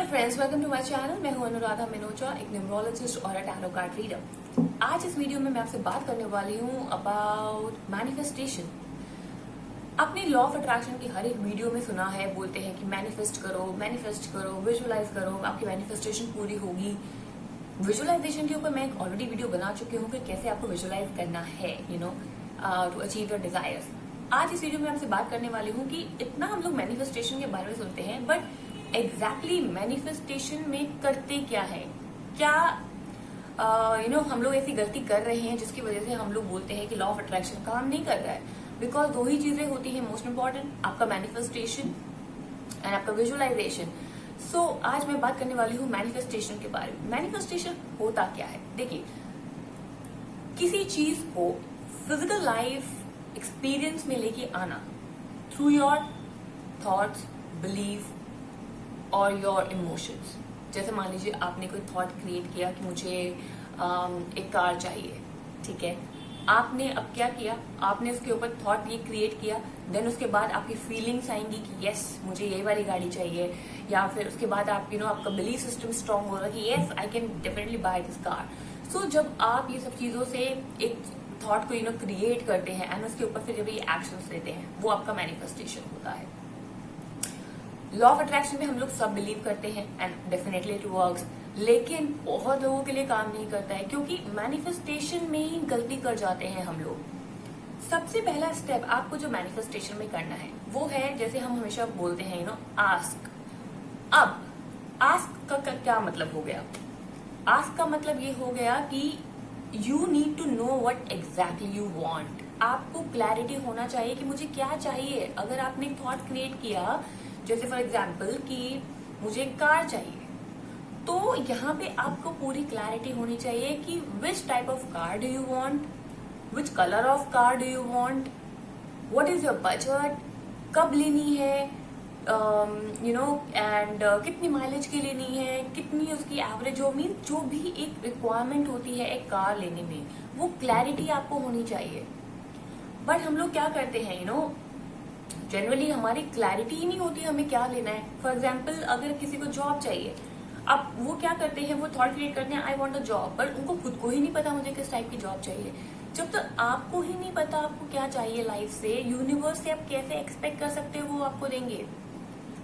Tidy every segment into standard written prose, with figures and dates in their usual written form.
Friends, welcome to my channel. मैं हूं अनुराधा मिनोचा, एक न्यूमरोलॉजिस्ट और टैरो कार्ड रीडर। आज इस वीडियो में मैं आपसे बात करने वाली हूं अबाउट मैनिफेस्टेशन। आपने लॉ ऑफ अट्रैक्शन की हर एक वीडियो में सुना है, बोलते हैं कि मैनिफेस्ट करो, विजुअलाइज करो, आपकी मैनिफेस्टेशन पूरी होगी। विजुअलाइजेशन के ऊपर मैं एक ऑलरेडी वीडियो बना चुकी हूँ कि कैसे आपको विजुअलाइज करना है, टू अचीव योर डिजायर्स। आज इस वीडियो में आपसे बात करने वाली हूँ कि इतना हम लोग मैनिफेस्टेशन के बारे में सुनते हैं, बट एग्जैक्टली मैनिफेस्टेशन में करते क्या है। क्या हम लोग ऐसी गलती कर रहे हैं जिसकी वजह से हम लोग बोलते हैं कि लॉ ऑफ अट्रैक्शन काम नहीं कर रहा है। बिकॉज दो ही चीजें होती है मोस्ट इंपॉर्टेंट, आपका मैनिफेस्टेशन एंड आपका विजुअलाइजेशन। सो आज मैं बात करने वाली हूँ मैनिफेस्टेशन के बारे में। मैनिफेस्टेशन होता क्या है? देखिए, किसी चीज को फिजिकल लाइफ एक्सपीरियंस में लेके आना थ्रू योर थॉट्स, बिलीफ और योर इमोशंस। जैसे मान लीजिए आपने कोई थॉट क्रिएट किया कि मुझे एक कार चाहिए, ठीक है। आपने अब क्या किया, आपने उसके ऊपर थॉट ये क्रिएट किया, देन उसके बाद आपकी फीलिंग्स आएंगी कि यस मुझे ये वाली गाड़ी चाहिए, या फिर उसके बाद आप आपका बिलीफ सिस्टम स्ट्रांग होगा कि yes I can definitely buy this car. So जब आप ये सब चीजों से एक थॉट को क्रिएट करते हैं एंड उसके ऊपर फिर जब ये एक्शंस लेते हैं, वो आपका मैनिफेस्टेशन होता है। लॉ ऑफ अट्रैक्शन में हम लोग सब बिलीव करते हैं एंड डेफिनेटली इट वर्क्स, लेकिन बहुत लोगों के लिए काम नहीं करता है क्योंकि मैनिफेस्टेशन में ही गलती कर जाते हैं हम लोग। सबसे पहला स्टेप आपको जो मैनिफेस्टेशन में करना है वो है, जैसे हम हमेशा बोलते हैं आस्क। अब आस्क का क्या मतलब हो गया? आस्क का मतलब ये हो गया कि you need to know what exactly you want. आपको क्लैरिटी होना चाहिए कि मुझे क्या चाहिए। अगर आपने एक थॉट क्रिएट किया, जैसे फॉर एग्जाम्पल कि मुझे एक कार चाहिए, तो यहाँ पे आपको पूरी क्लैरिटी होनी चाहिए कि which type of car do you want, which colour of car do you want, what is your budget, कब लेनी है, एंड कितनी माइलेज की लेनी है, कितनी उसकी एवरेज हो, मीन जो भी एक रिक्वायरमेंट होती है एक कार लेने में, वो क्लैरिटी आपको होनी चाहिए। बट हम लोग क्या करते हैं, जनरली हमारी क्लैरिटी ही नहीं होती हमें क्या लेना है। फॉर एग्जाम्पल अगर किसी को जॉब चाहिए, अब वो क्या करते हैं, वो थॉट क्रिएट करते हैं I want a job, but उनको खुद को ही नहीं पता मुझे किस टाइप की जॉब चाहिए। जब तक आपको ही नहीं पता आपको क्या चाहिए लाइफ से, यूनिवर्स से आप कैसे एक्सपेक्ट कर सकते हो वो आपको देंगे।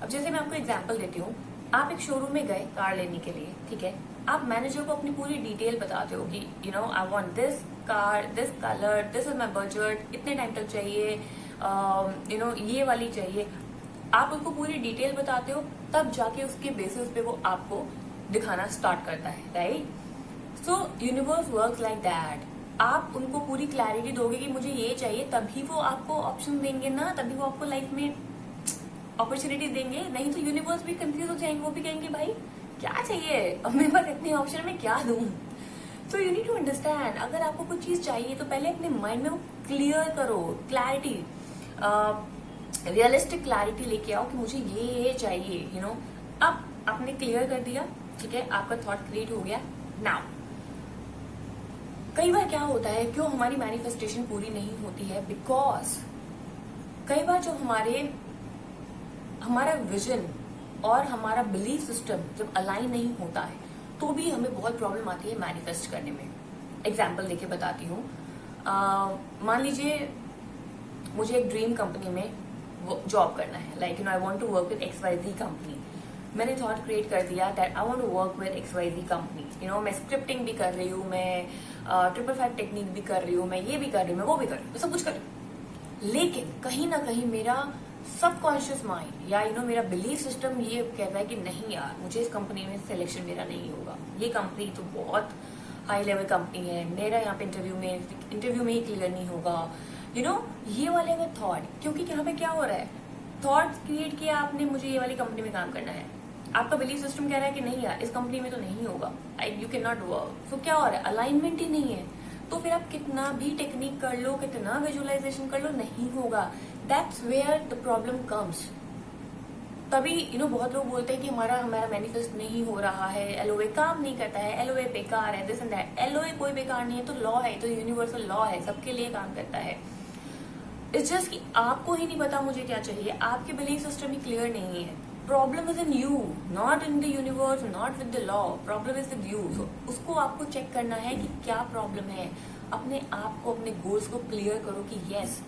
अब जैसे मैं आपको एग्जाम्पल देती हूँ, आप एक शोरूम में गए कार लेने के लिए, ठीक है। आप मैनेजर को अपनी पूरी डिटेल बताते हो कि I want this car, this colour, this is my budget, इतने टाइम तक चाहिए, ये वाली चाहिए। आप उसको पूरी डिटेल बताते हो, तब जाके उसके बेसिस पे वो आपको दिखाना स्टार्ट करता है, right. So universe works like that. आप उनको पूरी क्लैरिटी दोगे कि मुझे ये चाहिए, तभी वो आपको ऑप्शन देंगे ना, तभी वो आपको लाइफ में अपॉर्चुनिटी देंगे। नहीं तो यूनिवर्स भी कंफ्यूज हो जाएंगे, वो भी कहेंगे भाई क्या चाहिए, अब मेरे पास इतने ऑप्शन में क्या दूं। So you need to understand, अगर आपको कुछ चीज चाहिए तो पहले अपने माइंड में वो क्लियर करो, क्लैरिटी, रियलिस्टिक क्लैरिटी लेके आओ कि मुझे ये चाहिए। अब आपने क्लियर कर दिया, ठीक है, आपका थॉट क्रिएट हो गया। नाउ कई बार क्या होता है, क्यों हमारी मैनिफेस्टेशन पूरी नहीं होती है? बिकॉज कई बार जो हमारा विजन और हमारा बिलीफ सिस्टम जब अलाइन नहीं होता है, तो भी हमें बहुत प्रॉब्लम आती है मैनिफेस्ट करने में। एग्जाम्पल देके बताती हूँ। मान लीजिए मुझे एक ड्रीम कंपनी में जॉब करना है, like I want to work with XYZ company. मैंने थॉट क्रिएट कर दिया that I want to work with XYZ company. मैं स्क्रिप्टिंग भी कर रही हूँ, मैं 555 टेक्निक भी कर रही हूँ, मैं ये भी कर रही हूँ, मैं वो भी कर रही हूँ, सब कुछ कर रही हूँ। लेकिन कहीं ना कहीं मेरा सबकॉन्शियस माइंड या मेरा बिलीफ सिस्टम ये कहता है कि नहीं यार, मुझे इस कंपनी में सिलेक्शन मेरा नहीं होगा, ये कंपनी तो बहुत हाई लेवल कंपनी है, मेरा यहाँ पे इंटरव्यू में ही क्लियर नहीं होगा। ये वाले अगर थॉट, क्योंकि यहाँ पे क्या हो रहा है, थॉट क्रिएट किया आपने, मुझे ये वाली कंपनी में काम करना है, आपका बिलीफ सिस्टम कह रहा है कि नहीं यार इस कंपनी में तो नहीं होगा, यू कैन नॉट वर्क। सो क्या हो रहा है, अलाइनमेंट ही नहीं है। तो फिर आप कितना भी टेक्निक कर लो, कितना विजुअलाइजेशन कर लो, नहीं होगा। That's where the problem comes. तभी बहुत लोग बोलते हैं कि हमारा मैनिफेस्ट नहीं हो रहा है, LOA काम नहीं करता है, LOA बेकार है, दिस एंड दैट। LOA कोई बेकार नहीं है, तो लॉ है, तो यूनिवर्सल लॉ है, सबके लिए काम करता है। इट्स जस्ट कि आपको ही नहीं पता मुझे क्या चाहिए, आपके बिलीफ सिस्टम ही क्लियर नहीं है। Problem is in you, not in the universe, not with the law, problem is with you. उसको आपको चेक करना है कि क्या प्रॉब्लम है। अपने आप को, अपने गोल्स को क्लियर करो कि यस,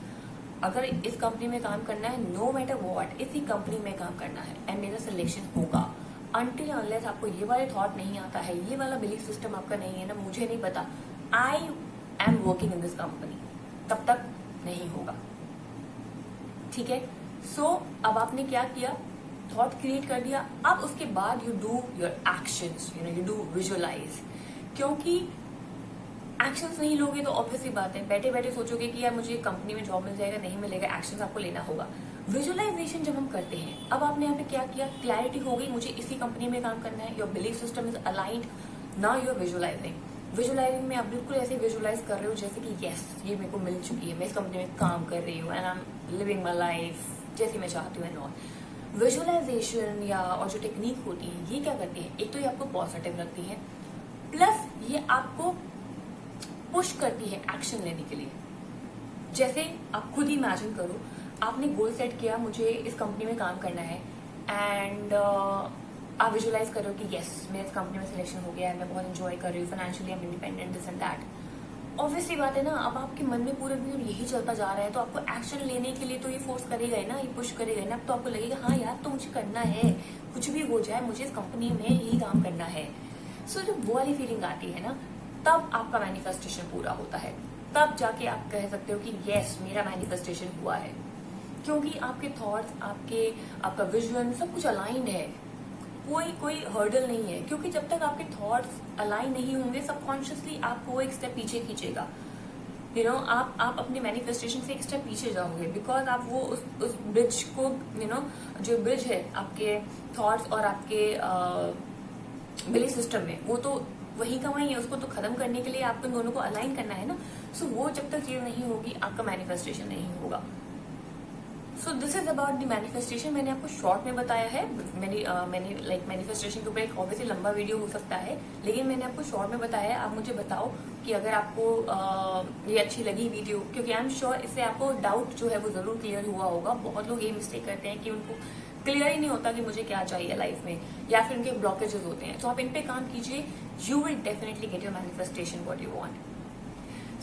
अगर इस कंपनी में काम करना है, नो मैटर व्हाट, इसी कंपनी में काम करना है एंड मेरा सिलेक्शन होगा। अनटिल अनलेस आपको ये वाले थॉट नहीं आता है, ये वाला बिलीफ सिस्टम आपका नहीं है ना, मुझे नहीं पता, I am working in this company, तब तक नहीं होगा। ठीक है। सो अब आपने क्या किया, थॉट क्रिएट कर दिया। अब उसके बाद you do your actions, you do visualise. क्योंकि एक्शंस नहीं लोगे तो ऑब्वियसली बात है, बैठे बैठे सोचोगे कि यार मुझे कंपनी में जॉब मिल जाएगा, नहीं मिलेगा। एक्शंस आपको लेना होगा। विजुअलाइजेशन जब हम करते हैं, अब आपने यहाँ पे क्या किया, क्लैरिटी हो गई, मुझे इसी कंपनी में काम करना है, your belief system is aligned, now you are visualising. Visualising में आप बिल्कुल ऐसे विजुअलाइज कर रहे हो जैसे कि यस, ये मेरे को मिल चुकी है, मैं इस कंपनी में काम कर रही हूँ and I am living my life जैसे मैं चाहती हूँ एंड ऑल। विजुअलाइजेशन या और जो टेक्निक होती है, ये क्या करती है, एक तो ये आपको पॉजिटिव रखती है, प्लस ये आपको पुश करती है एक्शन लेने के लिए। जैसे आप खुद इमेजिन करो, आपने गोल सेट किया, मुझे इस कंपनी में काम करना है एंड आप विजुअलाइज कर रहे हो कि यस, मेरे इस कंपनी में सिलेक्शन हो गया है, मैं बहुत एंजॉय कर रही हूँ, financially I am independent, this and that. Obviously बात है ना, अब आपके मन में पूरे दिन यही चलता जा रहा है, तो आपको एक्शन लेने के लिए तो ये फोर्स करेगा ही ना, ये पुश करेगा ही ना। अब तो आपको लगेगा हाँ यार, तो मुझे करना है, कुछ भी हो जाए मुझे इस कंपनी में यही काम करना है। सो जब वो वाली फीलिंग आती है ना, तब आपका मैनिफेस्टेशन पूरा होता है। तब जाके आप कह सकते हो कि यस, मेरा मैनिफेस्टेशन हुआ है। क्योंकि आपके थॉट्स, आपका विजन सब कुछ अलाइंड है, कोई हर्डल नहीं है। क्योंकि जब तक आपके थॉट्स अलाइन नहीं होंगे, सबकॉन्शियसली आपको एक स्टेप पीछे खींचेगा। आप अपने मैनिफेस्टेशन से एक स्टेप पीछे जाओगे, बिकॉज आप वो उस ब्रिज को, जो ब्रिज है आपके थॉट्स और आपके बिलीफ सिस्टम में, वो तो वही का वही है, उसको तो खत्म करने के लिए आपको दोनों को अलाइन करना है ना। सो वो जब तक चीज नहीं होगी, आपका मैनिफेस्टेशन नहीं होगा। So this is about the manifestation. मैंने आपको शॉर्ट में बताया है, मैंने लाइक मैनिफेस्टेशन के ऊपर एक ऑब्वियसली लंबा वीडियो हो सकता है, लेकिन मैंने आपको शॉर्ट में बताया है। आप मुझे बताओ कि अगर आपको ये अच्छी लगी वीडियो, क्योंकि आई एम श्योर इससे आपको डाउट जो है वो जरूर क्लियर हुआ होगा। बहुत लोग ये मिस्टेक करते हैं कि उनको क्लियर ही नहीं होता कि मुझे क्या चाहिए लाइफ में, या फिर उनके ब्लॉकेजेस होते हैं। तो आप इन पे काम कीजिए, you will definitely get your manifestation what you want.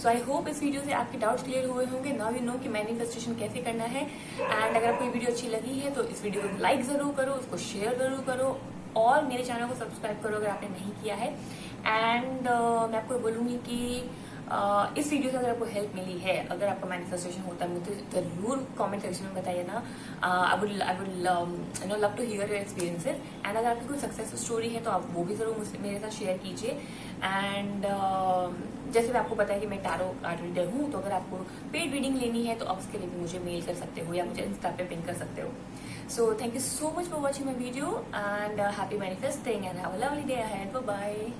So I hope इस वीडियो से आपके डाउट्स क्लियर हुए होंगे। नाउ यू नो कि मैनिफेस्टेशन कैसे करना है। एंड अगर आपको ये वीडियो अच्छी लगी है तो इस वीडियो को लाइक जरूर करो, उसको शेयर जरूर करो और मेरे चैनल को सब्सक्राइब करो अगर आपने नहीं किया है। एंड मैं आपको बोलूंगी कि इस वीडियो से अगर आपको हेल्प मिली है, अगर आपका मैनिफेस्टेशन होता है, मुझे जरूर कमेंट सेक्शन में बताइए ना। I would love to hear your experiences. And अगर आपकी कोई सक्सेस स्टोरी है तो आप वो भी जरूर मेरे साथ शेयर कीजिए। एंड जैसे आपको पता है कि मैं टैरो कार्ड रीडर हूँ, तो अगर आपको पेड रीडिंग लेनी है तो आप उसके लिए भी मुझे मेल कर सकते हो या मुझे इंस्टा पे पिंग कर सकते हो। So thank you so much for watching my video and happy manifesting and have a lovely day ahead. Bye bye.